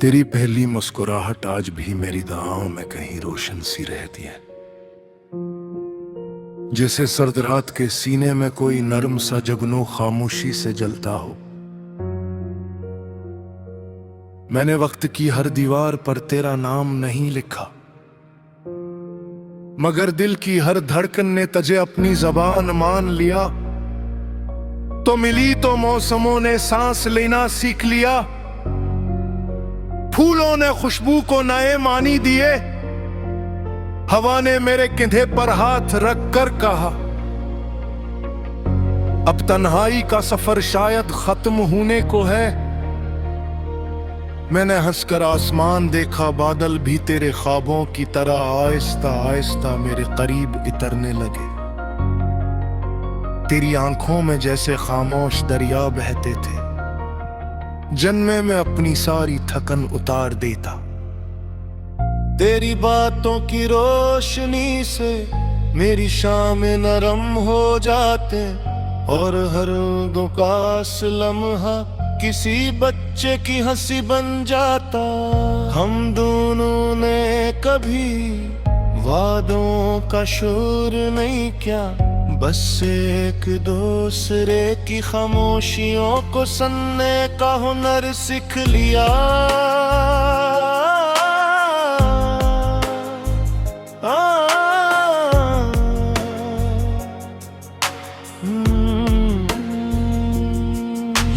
तेरी पहली मुस्कुराहट आज भी मेरी दुआओं में कहीं रोशन सी रहती है, जैसे सर्द रात के सीने में कोई नरम सा जगनू खामोशी से जलता हो। मैंने वक्त की हर दीवार पर तेरा नाम नहीं लिखा, मगर दिल की हर धड़कन ने तुझे अपनी ज़बान मान लिया। तो मिली तो मौसमों ने सांस लेना सीख लिया, फूलों ने खुशबू को नए मानी दिए, हवा ने मेरे कंधे पर हाथ रख कर कहा अब तन्हाई का सफर शायद खत्म होने को है। मैंने हंसकर आसमान देखा, बादल भी तेरे ख्वाबों की तरह आहिस्ता आहिस्ता मेरे करीब इतरने लगे। तेरी आंखों में जैसे खामोश दरिया बहते थे, जन्मे में अपनी सारी थकन उतार देता। तेरी बातों की रोशनी से मेरी शाम नरम हो जाते, और हर दो कास लम्हा किसी बच्चे की हंसी बन जाता। हम दोनों ने कभी वादों का शोर नहीं किया, बस एक दूसरे की खामोशियों को सुनने का हुनर सीख लिया।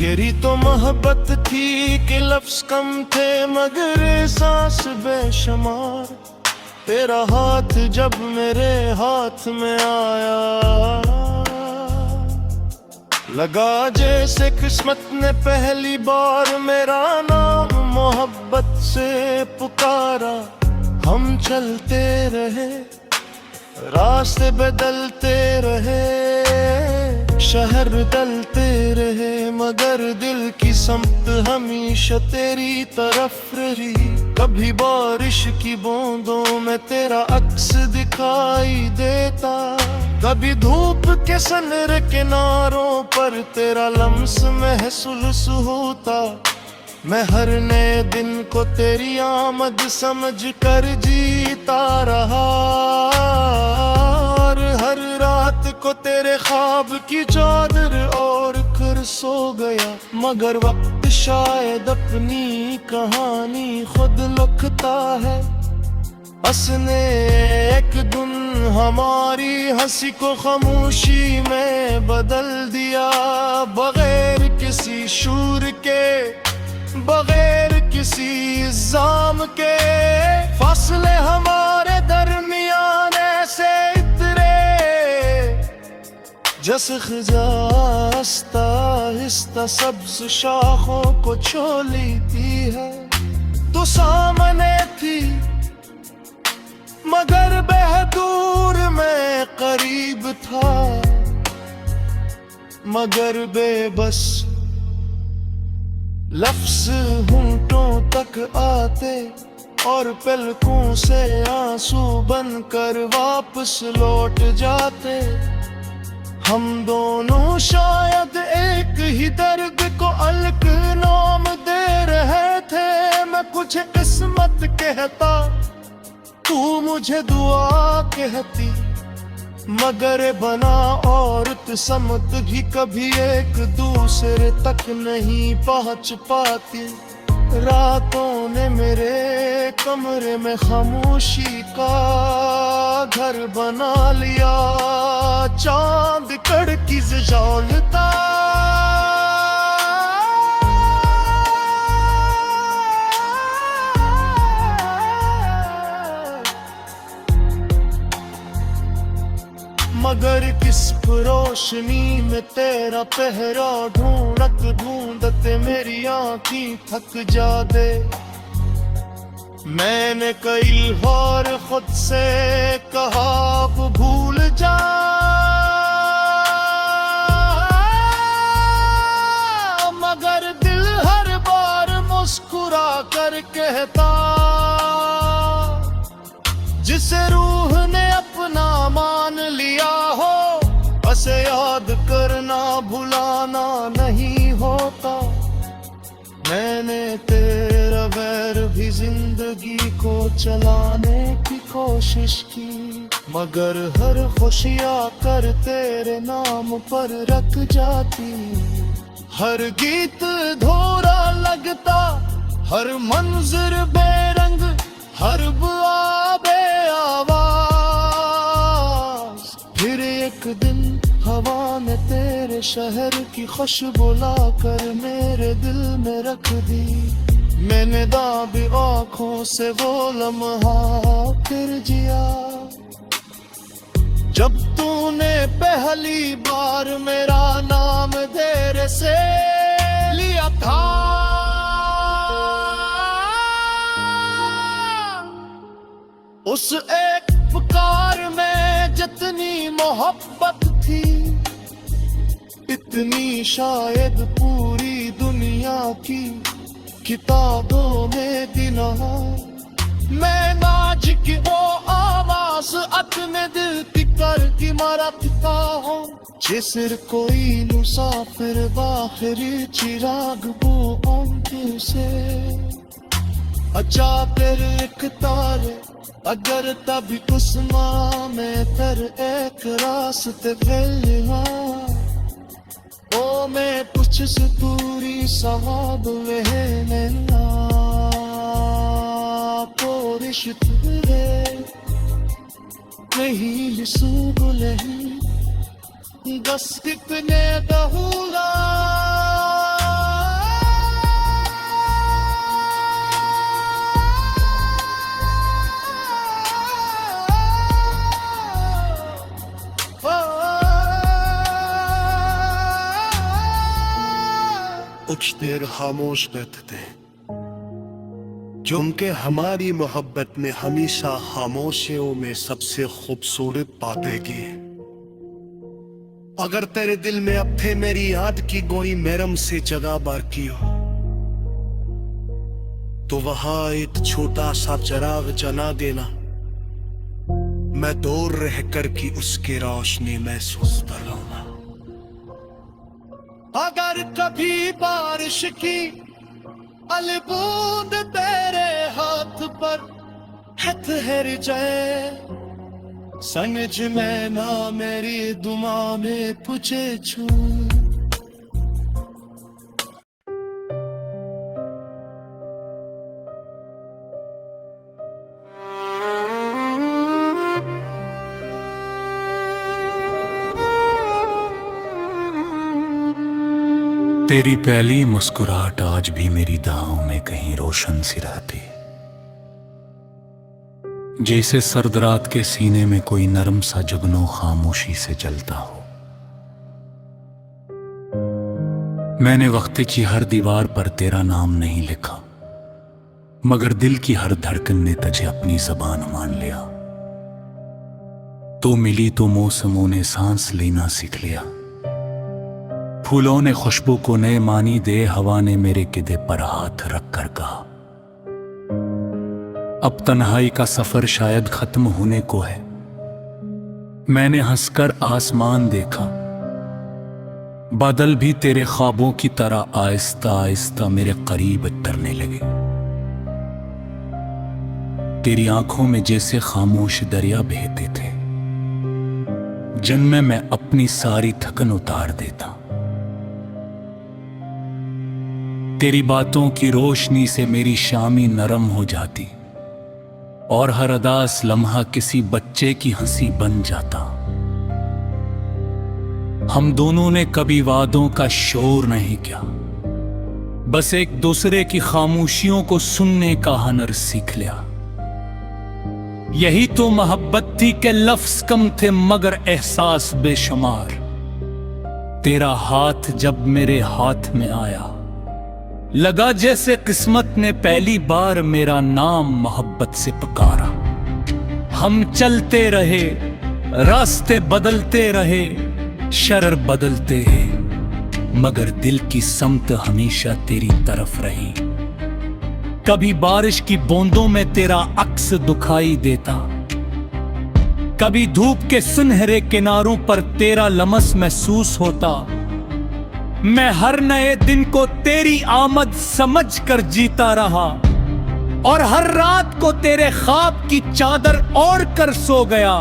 यही तो मोहब्बत थी कि लफ्ज कम थे मगर सांस बेशुमार। तेरा हाथ जब मेरे हाथ में आया, लगा जैसे किस्मत ने पहली बार मेरा नाम मोहब्बत से पुकारा। हम चलते रहे, रास्ते बदलते रहे, शहर बदलते रहे, मगर दिल की समत हमेशा तेरी तरफ रही। कभी बारिश की बूंदों में तेरा अक्स दिखाई देता, कभी धूप के सनर किनारों पर तेरा लम्स महसूस होता। मैं हर नए दिन को तेरी आमद समझ कर जीता रहा, और हर रात को तेरे ख्वाब की चादर ओढ़ कर सो गया। मगर वक्त शायद अपनी कहानी खुद लिखता है, उसने एक दिन हमारी हंसी को खामोशी में बदल दिया। बगैर किसी शूर के, बगैर किसी इल्जाम के, फासले हमारे दरमियान ऐसे इतरे जैसे खिजा आहिस्ता आहिस्ता सब्ज शाखों को छू लेती है। तो सामने थी मगर बेहदूर में करीब था, मगर बेबस लफ्ज होंठों तक आते और पलकों से आंसू बनकर वापस लौट जाते। हम दोनों शायद एक ही दर्द को अलग नाम दे रहे थे। मैं कुछ किस्मत कहता, तू मुझे दुआ कहती, मगर बना औरत समत भी कभी एक दूसरे तक नहीं पहुंच पाती। रातों ने मेरे कमरे में खामोशी का घर बना लिया, चांद कड़की से झोलता। मगर किस रोशनी में तेरा पहरा ढूंढत ढूंढते मेरी आँखें थक जाते। मैंने कई बार खुद से कहा अब भूल जा, मगर दिल हर बार मुस्कुरा कर कहता, जिसे रूह ने अपना मान लिया हो, उसे याद करना भुलाना नहीं होता। मैंने तेरा वैर जिंदगी को चलाने की कोशिश की, मगर हर खुशियाँ कर तेरे नाम पर रख जाती। हर गीत धोरा लगता, हर मंजर बेरंग, हर बुआ बे आवाज। फिर एक दिन हवा ने तेरे शहर की खुशबू लाकर मेरे दिल में रख दी। मैंने दाबी आंखों से वो लम्हा फिर जिया, जब तूने पहली बार मेरा नाम तेरे से लिया था। उस एक पुकार में जितनी मोहब्बत थी, इतनी शायद पूरी दुनिया की किताबों में दिना। मैं नाज की वो आवाज अपने दिल की कर की मरता हूँ, जिसर कोई मुसाफिर बाखरी चिराग वो आंखों से। अच्छा तेरे एक तारे अगर तभी उस माँ में तर एक रास्ते फैलिया, ओ मैं कुछ से पूरी सवाब वहने ना पोरिशत रे नहीं लिसूब नहीं बस कितने दहुला। कुछ देर खामोश रहते थे, क्योंकि हमारी मोहब्बत ने हमेशा खामोशियों में सबसे खूबसूरत बातें की। अगर तेरे दिल में अब थे मेरी याद की कोई मैरम से जगह बाकी हो, तो वहां एक छोटा सा चिराग जला देना। मैं दूर रहकर की उसकी रोशनी महसूस करूंगा। अगर कभी बारिश की अलबूंद तेरे हाथ पर ठहर जाए, समझ में ना मेरी दुआ में तुझे छू। तेरी पहली मुस्कुराहट आज भी मेरी दाहों में कहीं रोशन सी रहती, जैसे सर्द रात के सीने में कोई नरम सा जुगनू खामोशी से जलता हो। मैंने वक्त की हर दीवार पर तेरा नाम नहीं लिखा, मगर दिल की हर धड़कन ने तुझे अपनी ज़बान मान लिया। तो मिली तो मौसमों ने सांस लेना सीख लिया, फूलों ने खुशबू को नए मानी दे, हवा ने मेरे किदे पर हाथ रख कर कहा, अब तन्हाई का सफर शायद खत्म होने को है। मैंने हंसकर आसमान देखा, बादल भी तेरे ख्वाबों की तरह आहिस्ता आहिस्ता मेरे करीब उतरने लगे। तेरी आंखों में जैसे खामोश दरिया बहते थे, जिनमें मैं अपनी सारी थकन उतार देता। तेरी बातों की रोशनी से मेरी शामी नरम हो जाती, और हर अदास लम्हा किसी बच्चे की हंसी बन जाता। हम दोनों ने कभी वादों का शोर नहीं किया, बस एक दूसरे की खामोशियों को सुनने का हुनर सीख लिया। यही तो मोहब्बत थी कि लफ्ज कम थे मगर एहसास बेशुमार। तेरा हाथ जब मेरे हाथ में आया, लगा जैसे किस्मत ने पहली बार मेरा नाम मोहब्बत से पुकारा। हम चलते रहे, रास्ते बदलते रहे, शरर बदलते हैं, मगर दिल की समत हमेशा तेरी तरफ रही। कभी बारिश की बूंदों में तेरा अक्स दिखाई देता, कभी धूप के सुनहरे किनारों पर तेरा लमस महसूस होता। मैं हर नए दिन को तेरी आमद समझ कर जीता रहा, और हर रात को तेरे ख्वाब की चादर ओढ़ कर सो गया।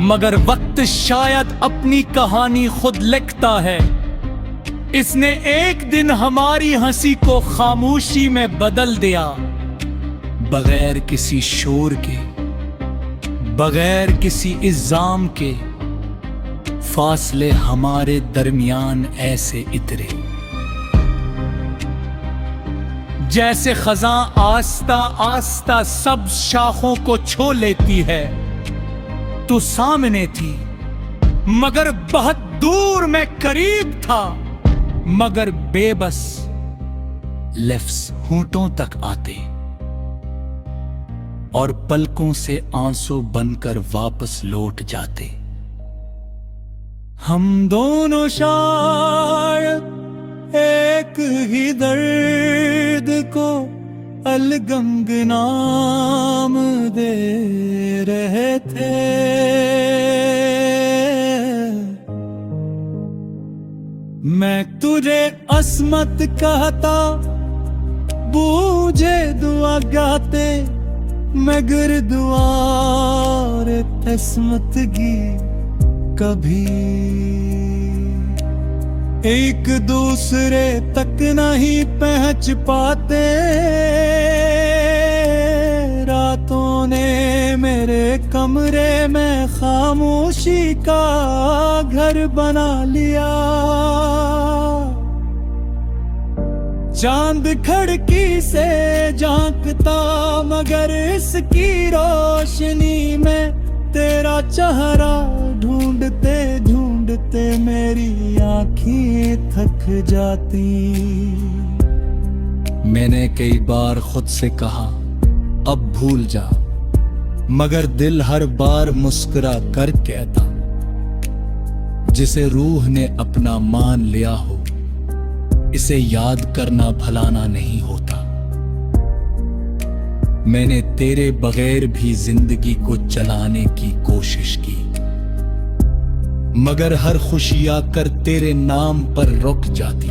मगर वक्त शायद अपनी कहानी खुद लिखता है। इसने एक दिन हमारी हंसी को खामोशी में बदल दिया। बगैर किसी शोर के, बगैर किसी इल्जाम के, फासले हमारे दरमियान ऐसे इतरे, जैसे खजां आस्ता आस्ता सब शाखों को छो लेती है। तू सामने थी मगर बहुत दूर, मैं करीब था मगर बेबस। लफ्ज़ होंठों तक आते और पलकों से आंसू बनकर वापस लौट जाते। हम दोनों शायद एक ही दर्द को अलगंग नाम दे रहे थे। मैं तुझे अस्मत कहता, बूझे दुआ गाते, मगर दुआर किस्मत की कभी एक दूसरे तक नहीं पहुंच पाते। रातों ने मेरे कमरे में खामोशी का घर बना लिया। चांद खिड़की से झांकता मगर इसकी रोशनी में तेरा चेहरा ढूंढते ढूंढते मेरी आंखें थक जाती। मैंने कई बार खुद से कहा अब भूल जा, मगर दिल हर बार मुस्कुरा कर कहता, जिसे रूह ने अपना मान लिया हो इसे याद करना भलाना नहीं होता। मैंने तेरे बगैर भी जिंदगी को चलाने की कोशिश की, मगर हर खुशी आकर तेरे नाम पर रुक जाती।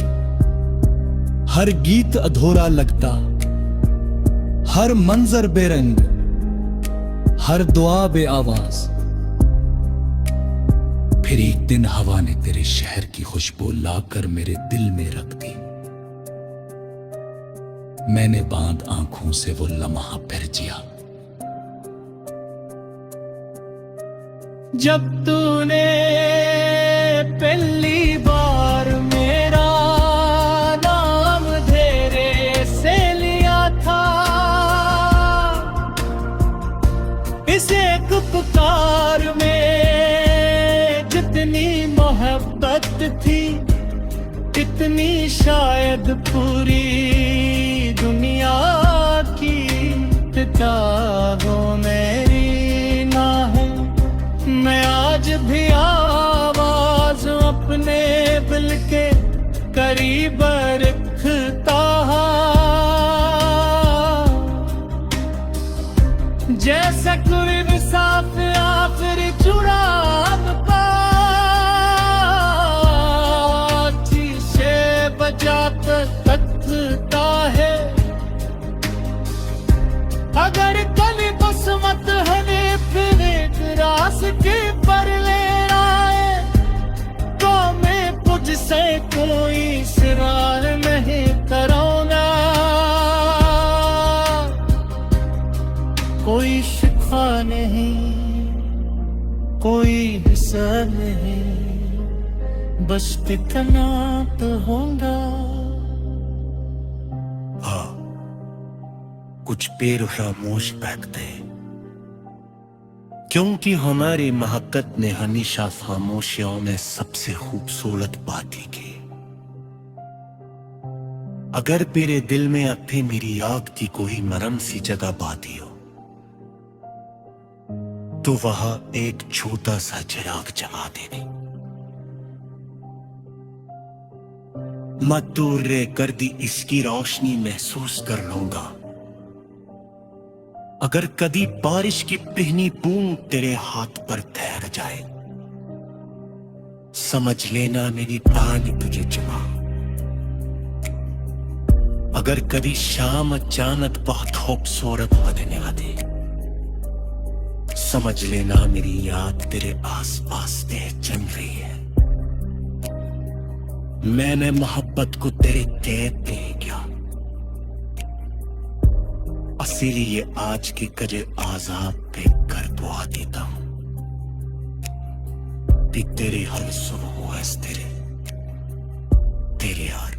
हर गीत अधूरा लगता, हर मंजर बेरंग, हर दुआ बे आवाज। फिर एक दिन हवा ने तेरे शहर की खुशबू लाकर मेरे दिल में रख दी। मैंने बांध आंखों से वो लम्हा फिर जिया। जब तूने पहली बार मेरा नाम धेरे से लिया था, इस एक पुकार में जितनी मोहब्बत थी, इतनी शायद पूरी दुनिया की किताबों मेरी ना है। मैं आज भी आवाज अपने दिल के करीब रखता, जैसे कोई मुसाफिर आखिर चुराव का शीशे बजाकर तकता है। अगर कल किस्मत हमें फिर एक रास्ते पर ले आए, तो मैं मुझसे कोई सवाल नहीं करूंगा, कोई शिकवा नहीं, कोई हिसाब नहीं, बस इतना तो होगा। हाँ, कुछ पेड़ खामोश बैठते, क्योंकि हमारी महब्बत ने हमेशा खामोशियों में सबसे खूबसूरत बातें की। अगर तेरे दिल में अब भी मेरी याद की कोई मरम सी जगह बाती हो, तो वहां एक छोटा सा चिराग जला देने। मत दूर रे कर दी इसकी रोशनी महसूस कर लूंगा। अगर कभी बारिश की पहली बूंद तेरे हाथ पर ठहर जाए, समझ लेना मेरी प्राण तुझे चुमा। अगर कभी शाम अचानक बहुत खूबसूरत बदने आती, समझ लेना मेरी याद तेरे आसपास चल रही है। मैंने मोहब्बत को तेरे कैद नहीं किया, इसीलिए आज की कजे आजाद पे कर दुआ देता हूं कि तेरे हर सुबह तेरे यार